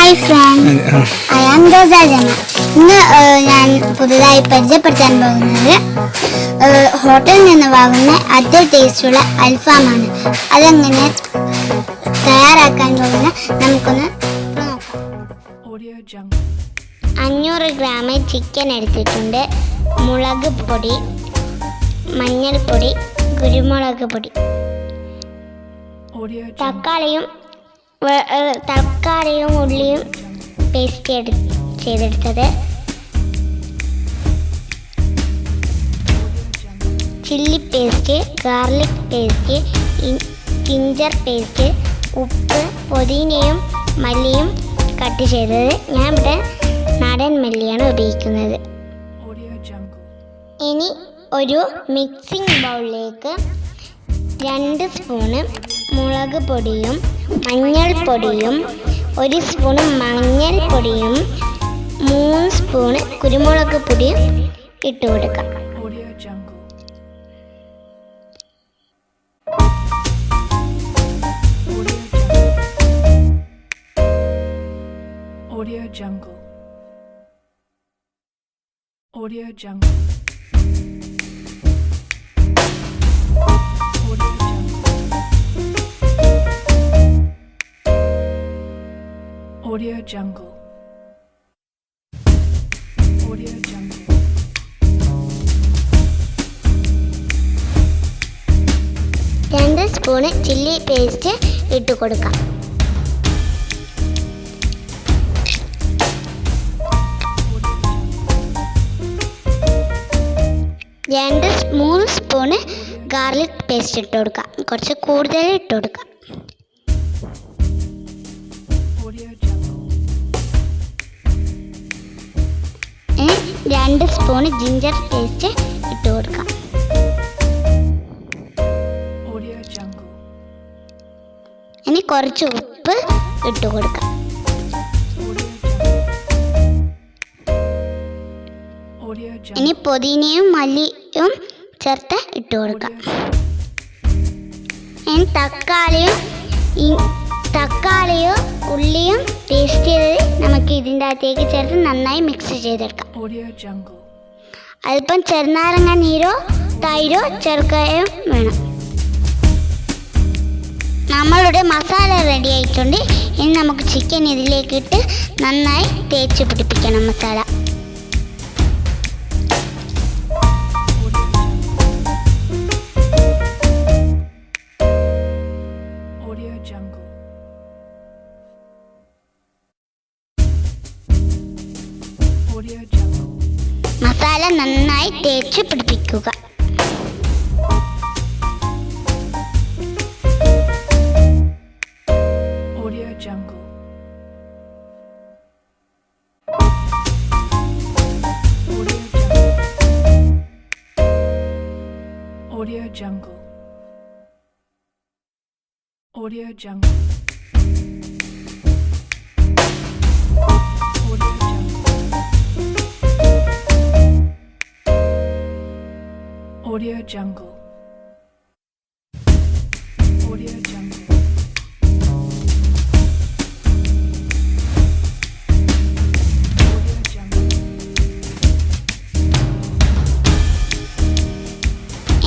Hi friends, I am ജന. ഇന്ന് ഞാൻ പുതുതായി പരിചയപ്പെടുത്താൻ പോകുന്നത് ഹോട്ടലിൽ നിന്ന് വാങ്ങുന്ന അതേ ടേസ്റ്റുള്ള അൽഫാമാണ്. അതെങ്ങനെ തയ്യാറാക്കാൻ പോകുന്ന നമുക്കൊന്ന് നോക്കാം. 500 ഗ്രാം ചിക്കൻ എടുത്തിട്ടുണ്ട്. മുളക് പൊടി, മഞ്ഞൾപ്പൊടി, കുരുമുളക് പൊടി, തക്കാളിയും ഉള്ളിയും പേസ്റ്റ് ചെയ്തെടുത്തത്, chilli paste, garlic paste, ginger paste, ഉപ്പ്, പുതിനയും മല്ലിയും കട്ട് ചെയ്തത്. ഞാൻ ഇവിടെ നാടൻ മല്ലിയാണ് ഉപയോഗിക്കുന്നത്. ഇനി ഒരു മിക്സിംഗ് ബൗളിലേക്ക് 2 സ്പൂണ് മുളക് പൊടിയും മഞ്ഞൾപ്പൊടിയും 1 സ്പൂണ് മഞ്ഞൾപ്പൊടിയും 3 സ്പൂണ് കുരുമുളക് പൊടിയും ഇട്ട് കൊടുക്കാം. Audio Jungle. 2 spoon chilli paste ഇട്ട് കൊടുക്കാം. 3 സ്പൂണ് ഗാർലിക് പേസ്റ്റ് ഇട്ട് കൊടുക്കാം. കുറച്ച് കൂടുതൽ ഇട്ട് കൊടുക്കാം. 2 സ്പൂണ് ജിഞ്ചർ പേസ്റ്റ് ഇട്ട് കൊടുക്കാം. ഇനി കുറച്ച് ഉപ്പ് ഇട്ട് കൊടുക്കാം. ഇനി പുതിനയും മല്ലിയും ചേർത്ത് ഇട്ട് കൊടുക്കാം. ഇനി തക്കാളിയും ഉള്ളിയും പേസ്റ്റ് ചെയ്ത് നമുക്ക് ഇതിൻ്റെ അകത്തേക്ക് ചേർത്ത് നന്നായി മിക്സ് ചെയ്തെടുക്കാം. അല്പം ചെറുനാരങ്ങ നീരോ തൈരോ ചേർക്കുകയും വേണം. നമ്മളുടെ മസാല റെഡി ആയിട്ടുണ്ട്. ഇനി നമുക്ക് ചിക്കൻ ഇതിലേക്ക് ഇട്ട് നന്നായി തേച്ച് പിടിപ്പിക്കണം മസാല. മസാല നന്നായി തേച്ച് പിടിപ്പിക്കുക.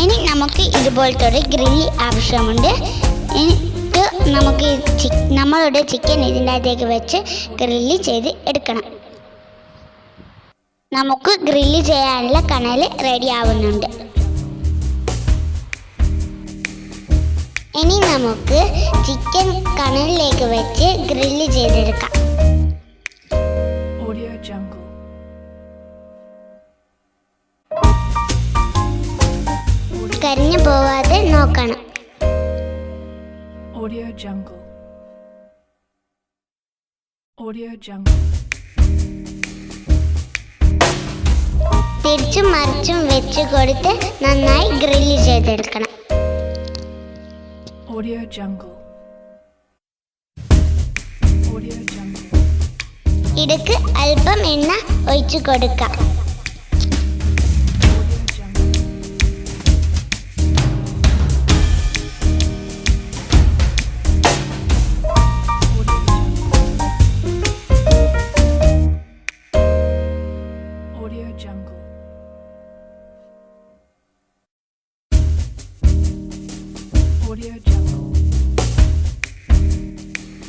ഇനി നമുക്ക് ഇതുപോലത്തെ ഒരു ഗ്രില്ല് ആവശ്യമുണ്ട്. എന്നിട്ട് നമുക്ക് നമ്മളുടെ ചിക്കൻ ഇതിൻ്റെ അകത്തേക്ക് വെച്ച് ഗ്രില്ല് ചെയ്ത് എടുക്കണം. നമുക്ക് ഗ്രില്ല് ചെയ്യാനുള്ള കനൽ റെഡി ആവുന്നുണ്ട്. ഇനി നമുക്ക് ചിക്കൻ കനലിലേക്ക് വെച്ച് ഗ്രില്ല് ചെയ്തെടുക്കാം. കരിഞ്ഞു പോവാതെ നോക്കണം. തിരിച്ചും മറിച്ചും വെച്ച് കൊടുത്ത് നന്നായി ഗ്രില്ല് ചെയ്തെടുക്കണം. ഇടയ്ക്ക് അല്പം എണ്ണ ഒഴിച്ചു കൊടുക്കാം.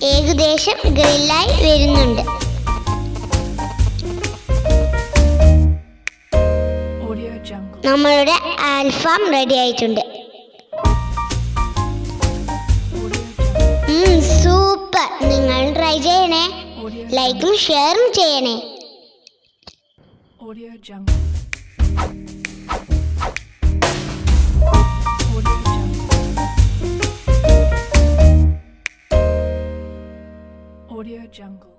ഏകദേശം ഗ്രില്ലായി വരുന്നുണ്ട്. നമ്മളുടെ ആൽഫാം റെഡി ആയിട്ടുണ്ട്. സൂപ്പർ. നിങ്ങൾ ട്രൈ ചെയ്യണേ, ലൈക്കും ഷെയറും ചെയ്യണേ. Audio Jungle.